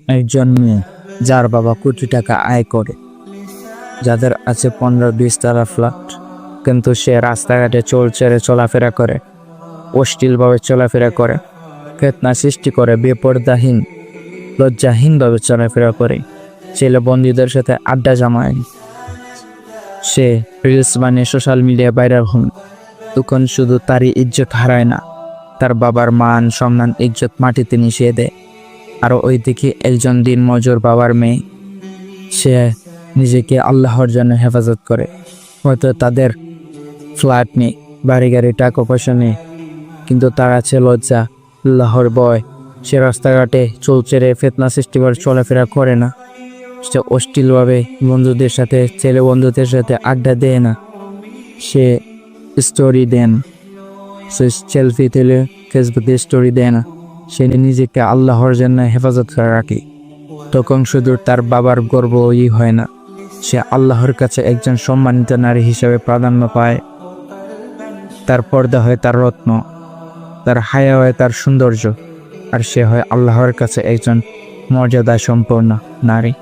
একজন মেয়ে যার বাবা কোটি টাকা আয় করে, যাদের আছে 15-20 তলা ফ্ল্যাট, কিন্তু সে রাস্তাঘাটে চলাফেরা করে, অশ্লীলভাবে চলাফেরা করে, ফিতনা সৃষ্টি করে, বেপরদাহীন লজ্জাহীনভাবে চলাফেরা করে, ছেলে বন্ধুদের সাথে আড্ডা জমায়, সে রিলস বানিয়ে সোশ্যাল মিডিয়া ভাইরাল হন, তখন শুধু তারই ইজ্জত হারায় না, তার বাবার মান সম্মান ইজ্জত মাটিতে মিশিয়ে দেয়। আর ওইদিকে একজন দিন মজুর বাবার মেয়ে, সে নিজেকে আল্লাহর জন্য হেফাজত করে, হয়তো তাদের ফ্ল্যাট নেই, বাড়ি গাড়ি, টাকা পয়সা নেই, কিন্তু তার আছে লজ্জা, আল্লাহর ভয়। সে রাস্তাঘাটে চলচেরে ফিতনা সৃষ্টি করে চলাফেরা করে না, সে অশ্লীলভাবে ছেলে বন্ধুদের সাথে আড্ডা দেয় না, সে স্টোরি দেন, সে সেলফি তুলে ফেসবুকে স্টোরি দেয় না, সে নিজেকে আল্লাহর জন্য হেফাজত করে রাখে। তখন শুধু তার বাবার গর্বই হয় না, সে আল্লাহর কাছে একজন সম্মানিত নারী হিসেবে প্রাধান্য পায়। তার পর্দা হয় তার রত্ন, তার হায়া হয় তার সৌন্দর্য, আর সে হয় আল্লাহর কাছে একজন মর্যাদা সম্পন্ন নারী।